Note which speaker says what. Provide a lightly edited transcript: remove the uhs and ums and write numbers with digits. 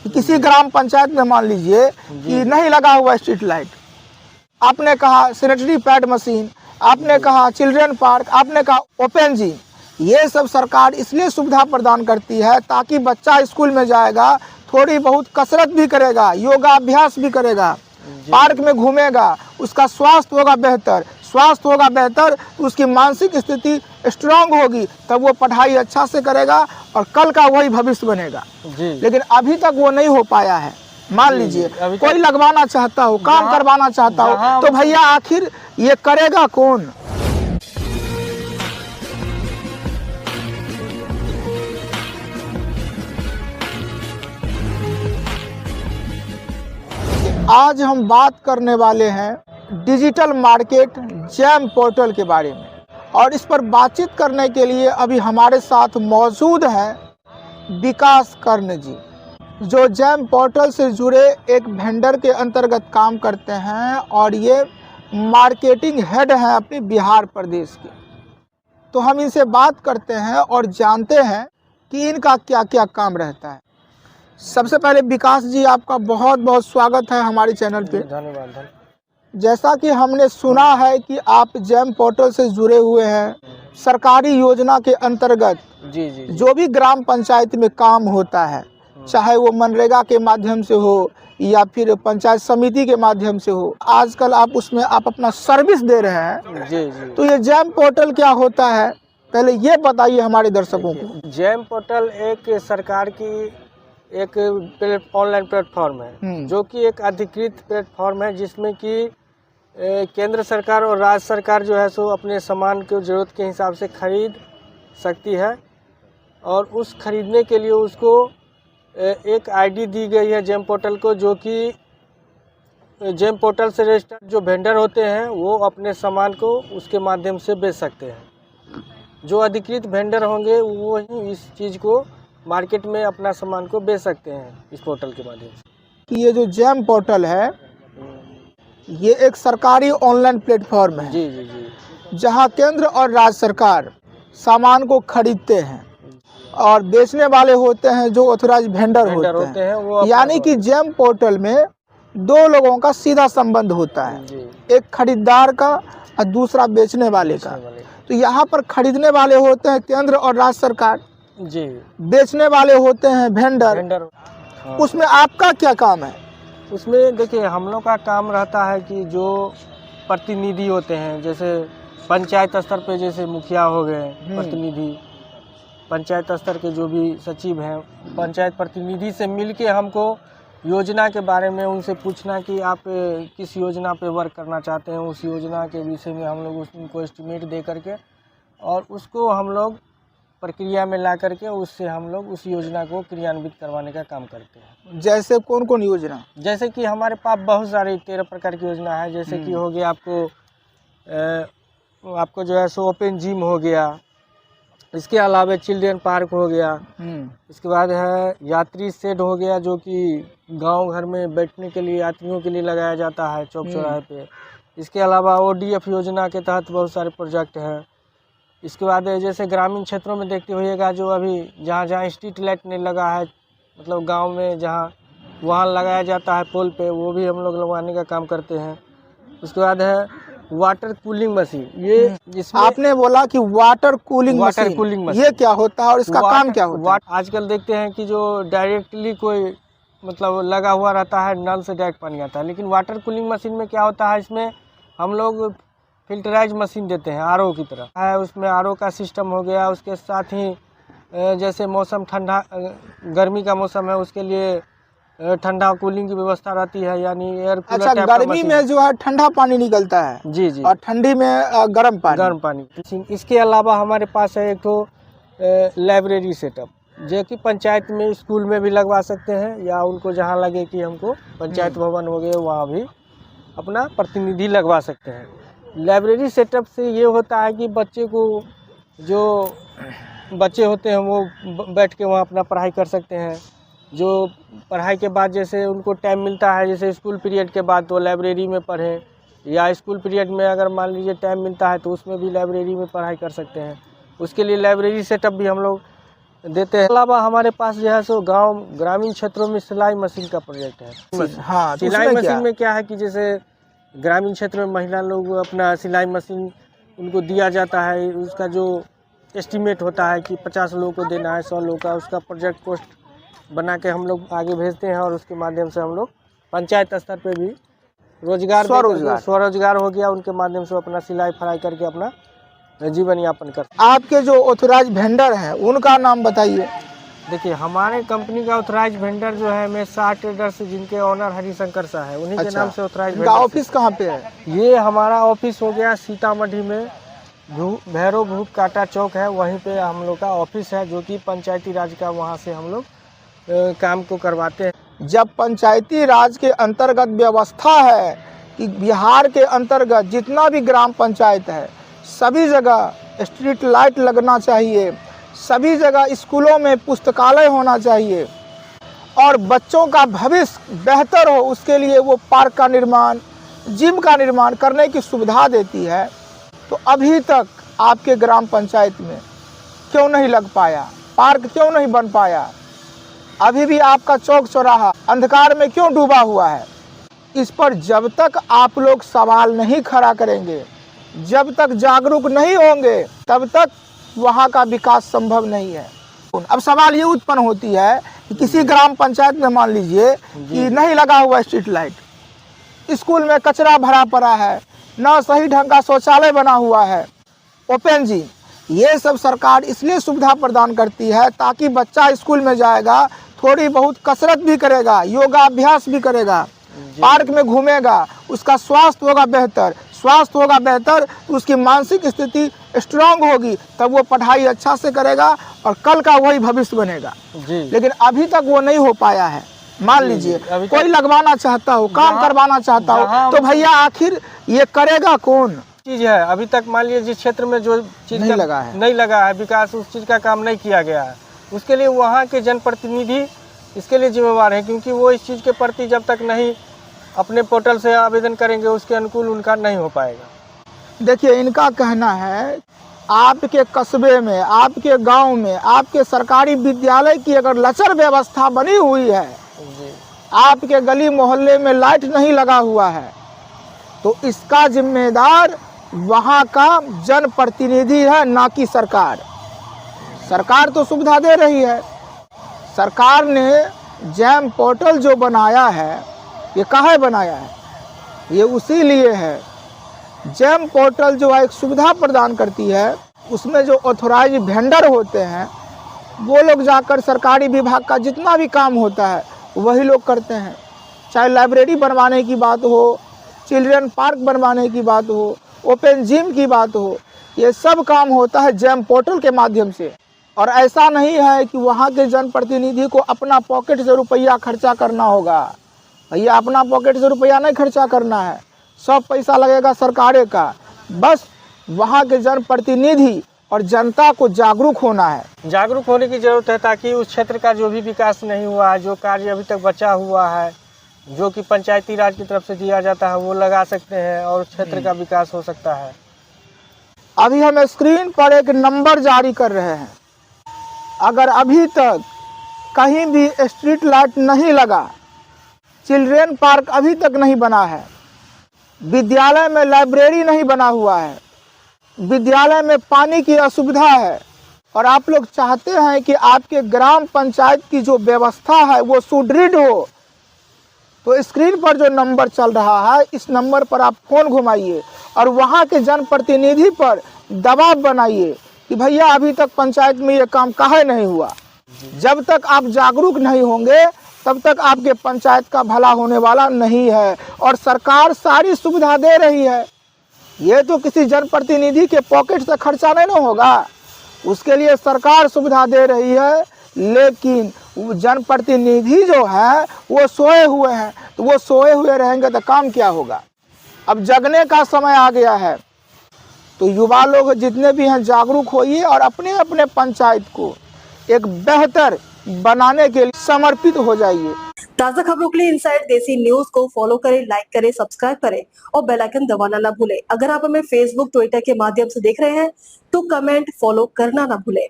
Speaker 1: कि किसी ग्राम पंचायत में मान लीजिए कि नहीं लगा हुआ स्ट्रीट लाइट, आपने कहा सैनिटरी पैड मशीन, आपने कहा चिल्ड्रन पार्क, आपने कहा ओपन जिम, ये सब सरकार इसलिए सुविधा प्रदान करती है ताकि बच्चा स्कूल में जाएगा, थोड़ी बहुत कसरत भी करेगा, योगाभ्यास भी करेगा, पार्क में घूमेगा, उसका स्वास्थ्य होगा बेहतर, स्वास्थ्य होगा बेहतर तो उसकी मानसिक स्थिति स्ट्रांग होगी, तब वो पढ़ाई अच्छा से करेगा और कल का वही भविष्य बनेगा। लेकिन अभी तक वो नहीं हो पाया है। मान लीजिए कोई लगवाना चाहता हो, काम करवाना चाहता हो, तो भैया आखिर ये करेगा कौन? आज हम बात करने वाले हैं डिजिटल मार्केट जैम पोर्टल के बारे में, और इस पर बातचीत करने के लिए अभी हमारे साथ मौजूद हैं विकास कर्ण जी, जो जैम पोर्टल से जुड़े एक वेंडर के अंतर्गत काम करते हैं और ये मार्केटिंग हेड हैं अपने बिहार प्रदेश के। तो हम इनसे बात करते हैं और जानते हैं कि इनका क्या क्या काम रहता है। सबसे पहले विकास जी, आपका बहुत बहुत स्वागत है हमारे चैनल पे।
Speaker 2: धन्यवाद।
Speaker 1: जैसा कि हमने सुना है कि आप जैम पोर्टल से जुड़े हुए हैं, सरकारी योजना के अंतर्गत
Speaker 2: जी।
Speaker 1: जो भी ग्राम पंचायत में काम होता है, चाहे वो मनरेगा के माध्यम से हो या फिर पंचायत समिति के माध्यम से हो, आजकल आप उसमें आप अपना सर्विस दे रहे हैं।
Speaker 2: जी।
Speaker 1: तो ये जैम पोर्टल क्या होता है, पहले ये बताइए हमारे दर्शकों को।
Speaker 2: जैम पोर्टल एक सरकार की एक ऑनलाइन प्लेटफॉर्म है, जो कि एक अधिकृत प्लेटफॉर्म है, जिसमें कि केंद्र सरकार और राज्य सरकार जो है सो अपने सामान को ज़रूरत के हिसाब से खरीद सकती है, और उस खरीदने के लिए उसको एक आईडी दी गई है जैम पोर्टल को, जो कि जैम पोर्टल से रजिस्टर्ड जो वेंडर होते हैं वो अपने सामान को उसके माध्यम से बेच सकते हैं। जो अधिकृत वेंडर होंगे वो ही इस चीज़ को मार्केट में अपना सामान को बेच सकते हैं इस पोर्टल के माध्यम से।
Speaker 1: कि ये जो जैम पोर्टल है ये एक सरकारी ऑनलाइन प्लेटफॉर्म है।
Speaker 2: जी।
Speaker 1: जहां केंद्र और राज्य सरकार सामान को खरीदते हैं और बेचने वाले होते हैं जो ऑथराइज वेंडर होते हैं। वो यानी कि जैम पोर्टल में दो लोगों का सीधा संबंध होता है, एक खरीदार का और दूसरा बेचने वाले का। तो यहाँ पर खरीदने वाले होते हैं केंद्र और राज्य सरकार
Speaker 2: जी,
Speaker 1: बेचने वाले होते हैं वेंडर।
Speaker 2: हाँ।
Speaker 1: उसमें आपका क्या काम है?
Speaker 2: उसमें देखिए हम लोग का काम रहता है कि जो प्रतिनिधि होते हैं, जैसे पंचायत स्तर पे जैसे मुखिया हो गए प्रतिनिधि, पंचायत स्तर के जो भी सचिव हैं, पंचायत प्रतिनिधि से मिलके हमको योजना के बारे में उनसे पूछना कि आप किस योजना पे वर्क करना चाहते हैं, उस योजना के विषय में हम लोग उनको एस्टिमेट दे करके और उसको हम लोग प्रक्रिया में ला करके उससे हम लोग उस योजना को क्रियान्वित करवाने का काम करते हैं।
Speaker 1: जैसे कौन कौन योजना?
Speaker 2: जैसे कि हमारे पास बहुत सारे 13 प्रकार की योजना है। जैसे कि हो गया आपको जो है सो ओपन जिम हो गया, इसके अलावा चिल्ड्रन पार्क हो गया, इसके बाद है यात्री शेड हो गया, जो कि गांव घर में बैठने के लिए यात्रियों के लिए लगाया जाता है चौक चौराहे पे। इसके अलावा ODF योजना के तहत बहुत सारे प्रोजेक्ट हैं। इसके बाद जैसे ग्रामीण क्षेत्रों में देखते होइएगा, जो अभी जहाँ स्ट्रीट लाइट नहीं लगा है, मतलब गांव में जहाँ वहाँ लगाया जाता है पोल पे, वो भी हम लोग लगवाने का काम करते हैं। उसके बाद है वाटर कूलिंग मशीन। ये जिसमें
Speaker 1: आपने बोला कि वाटर कूलिंग मशीन, ये क्या होता है और इसका काम क्या होता है?
Speaker 2: आजकल देखते हैं कि जो डायरेक्टली कोई मतलब लगा हुआ रहता है, नल से डायरेक्ट पानी आता है, लेकिन वाटर कूलिंग मशीन में क्या होता है, इसमें हम लोग फिल्टराइज मशीन देते हैं, RO की तरह है। उसमें RO का सिस्टम हो गया। उसके साथ ही जैसे मौसम ठंडा गर्मी का मौसम है, उसके लिए ठंडा कूलिंग की व्यवस्था रहती है, यानी एयर कूलर।
Speaker 1: अच्छा, गर्मी में जो है ठंडा पानी निकलता है
Speaker 2: जी,
Speaker 1: और ठंडी में गर्म पानी।
Speaker 2: इसके अलावा हमारे पास है एक तो लाइब्रेरी सेटअप, जो कि पंचायत में स्कूल में भी लगवा सकते हैं, या उनको जहाँ लगे कि हमको पंचायत भवन हो गए वहाँ भी अपना प्रतिनिधि लगवा सकते हैं। लाइब्रेरी सेटअप से ये होता है कि बच्चे को, जो बच्चे होते हैं वो बैठ के वहाँ अपना पढ़ाई कर सकते हैं। जो पढ़ाई के बाद जैसे उनको टाइम मिलता है, जैसे स्कूल पीरियड के बाद तो लाइब्रेरी में पढ़ें, या स्कूल पीरियड में अगर मान लीजिए टाइम मिलता है तो उसमें भी लाइब्रेरी में पढ़ाई कर सकते हैं। उसके लिए लाइब्रेरी सेटअप भी हम लोग देते हैं। अलावा हमारे पास जो है सो गांव ग्रामीण क्षेत्रों में सिलाई मशीन का प्रोजेक्ट है।
Speaker 1: हाँ, तो
Speaker 2: सिलाई
Speaker 1: उसमें
Speaker 2: मशीन
Speaker 1: क्या?
Speaker 2: में क्या है कि जैसे ग्रामीण क्षेत्र में महिला लोग अपना सिलाई मशीन उनको दिया जाता है, उसका जो एस्टीमेट होता है कि 50 लोगों को देना है, 100 लोगों का, उसका प्रोजेक्ट पोस्ट बना के हम लोग आगे भेजते हैं और उसके माध्यम से हम लोग पंचायत स्तर पे भी रोजगार स्वरोजगार हो गया, उनके माध्यम से अपना सिलाई फराई करके अपना जीवन यापन करते हैं।
Speaker 1: आपके जो ऑथराइज वेंडर हैं उनका नाम बताइए।
Speaker 2: देखिए, हमारे कंपनी का ऑथराइज वेंडर जो है मैं शाह ट्रेडर्स, जिनके ऑनर हरिशंकर शाह है, उन्हीं के नाम से ऑथराइज
Speaker 1: इनका ऑफिस कहाँ पे है?
Speaker 2: ये हमारा ऑफिस हो गया सीतामढ़ी में भैरव भूप काटा चौक है, वहीं पे हम लोग का ऑफिस है, जो कि पंचायती राज का, वहाँ से हम लोग काम को करवाते हैं।
Speaker 1: जब पंचायती राज के अंतर्गत व्यवस्था है कि बिहार के अंतर्गत जितना भी ग्राम पंचायत है सभी जगह स्ट्रीट लाइट लगना चाहिए, सभी जगह स्कूलों में पुस्तकालय होना चाहिए और बच्चों का भविष्य बेहतर हो, उसके लिए वो पार्क का निर्माण, जिम का निर्माण करने की सुविधा देती है, तो अभी तक आपके ग्राम पंचायत में क्यों नहीं लग पाया? पार्क क्यों नहीं बन पाया? अभी भी आपका चौक चौराहा अंधकार में क्यों डूबा हुआ है? इस पर जब तक आप लोग सवाल नहीं खड़ा करेंगे, जब तक जागरूक नहीं होंगे, तब तक वहाँ का विकास संभव नहीं है। अब सवाल ये उत्पन्न होती है कि किसी ग्राम पंचायत में मान लीजिए कि नहीं लगा हुआ स्ट्रीट लाइट, स्कूल में कचरा भरा पड़ा है, न सही ढंग का शौचालय बना हुआ है, ओपन जिम, ये सब सरकार इसलिए सुविधा प्रदान करती है ताकि बच्चा स्कूल में जाएगा, थोड़ी बहुत कसरत भी करेगा, योगाभ्यास भी करेगा, पार्क में घूमेगा, उसका स्वास्थ्य होगा बेहतर, स्वास्थ्य होगा बेहतर तो उसकी मानसिक स्थिति स्ट्रांग होगी, तब वो पढ़ाई अच्छा से करेगा और कल का वही भविष्य बनेगा
Speaker 2: जी।
Speaker 1: लेकिन अभी तक वो नहीं हो पाया है। मान लीजिए कोई लगवाना चाहता हो, काम करवाना चाहता हो, तो भैया आखिर ये करेगा कौन?
Speaker 2: चीज है अभी तक मान लीजिए जिस क्षेत्र में जो चीज
Speaker 1: नहीं लगा है
Speaker 2: विकास, उस चीज का काम नहीं किया गया है, उसके लिए वहाँ के जनप्रतिनिधि इसके लिए जिम्मेवार है, क्योंकि वो इस चीज के प्रति जब तक नहीं अपने पोर्टल से आवेदन करेंगे उसके अनुकूल उनका नहीं हो पाएगा।
Speaker 1: देखिए, इनका कहना है आपके कस्बे में, आपके गांव में, आपके सरकारी विद्यालय की अगर लचर व्यवस्था बनी हुई है, आपके गली मोहल्ले में लाइट नहीं लगा हुआ है, तो इसका जिम्मेदार वहां का जनप्रतिनिधि है, ना कि सरकार। सरकार तो सुविधा दे रही है। सरकार ने जैम पोर्टल जो बनाया है, ये काहे बनाया है? ये उसी लिए है। जैम पोर्टल जो है एक सुविधा प्रदान करती है, उसमें जो ऑथोराइज वेंडर होते हैं वो लोग जाकर सरकारी विभाग का जितना भी काम होता है वही लोग करते हैं। चाहे लाइब्रेरी बनवाने की बात हो, चिल्ड्रन पार्क बनवाने की बात हो, ओपन जिम की बात हो, ये सब काम होता है जैम पोर्टल के माध्यम से। और ऐसा नहीं है कि वहाँ के जनप्रतिनिधि को अपना पॉकेट से रुपया खर्चा करना होगा। भैया, अपना पॉकेट से रुपया नहीं खर्चा करना है, सब पैसा लगेगा सरकारे का। बस वहाँ के जनप्रतिनिधि और जनता को जागरूक होना है।
Speaker 2: जागरूक होने की जरूरत है ताकि उस क्षेत्र का जो भी विकास नहीं हुआ है, जो कार्य अभी तक बचा हुआ है, जो कि पंचायती राज की तरफ से दिया जाता है, वो लगा सकते हैं और उस क्षेत्र का विकास हो सकता है।
Speaker 1: अभी हम स्क्रीन पर एक नंबर जारी कर रहे हैं। अगर अभी तक कहीं भी स्ट्रीट लाइट नहीं लगा, चिल्ड्रेन पार्क अभी तक नहीं बना है, विद्यालय में लाइब्रेरी नहीं बना हुआ है, विद्यालय में पानी की असुविधा है, और आप लोग चाहते हैं कि आपके ग्राम पंचायत की जो व्यवस्था है वो सुदृढ़ हो, तो स्क्रीन पर जो नंबर चल रहा है, इस नंबर पर आप फ़ोन घुमाइए और वहाँ के जनप्रतिनिधि पर दबाव बनाइए कि भैया अभी तक पंचायत में ये काम काहे नहीं हुआ। जब तक आप जागरूक नहीं होंगे तब तक आपके पंचायत का भला होने वाला नहीं है। और सरकार सारी सुविधा दे रही है, ये तो किसी जनप्रतिनिधि के पॉकेट से खर्चा नहीं ना होगा, उसके लिए सरकार सुविधा दे रही है। लेकिन जनप्रतिनिधि जो है वो सोए हुए हैं, तो वो सोए हुए रहेंगे तो काम क्या होगा। अब जगने का समय आ गया है, तो युवा लोग जितने भी हैं जागरूक होइए और अपने अपने पंचायत को एक बेहतर बनाने के लिए समर्पित हो जाइए।
Speaker 3: ताजा खबरों के लिए इनसाइड देसी न्यूज को फॉलो करें, लाइक करें, सब्सक्राइब करें और बेल आइकन दबाना ना भूलें। अगर आप हमें फेसबुक, ट्विटर के माध्यम से देख रहे हैं तो कमेंट, फॉलो करना ना भूलें।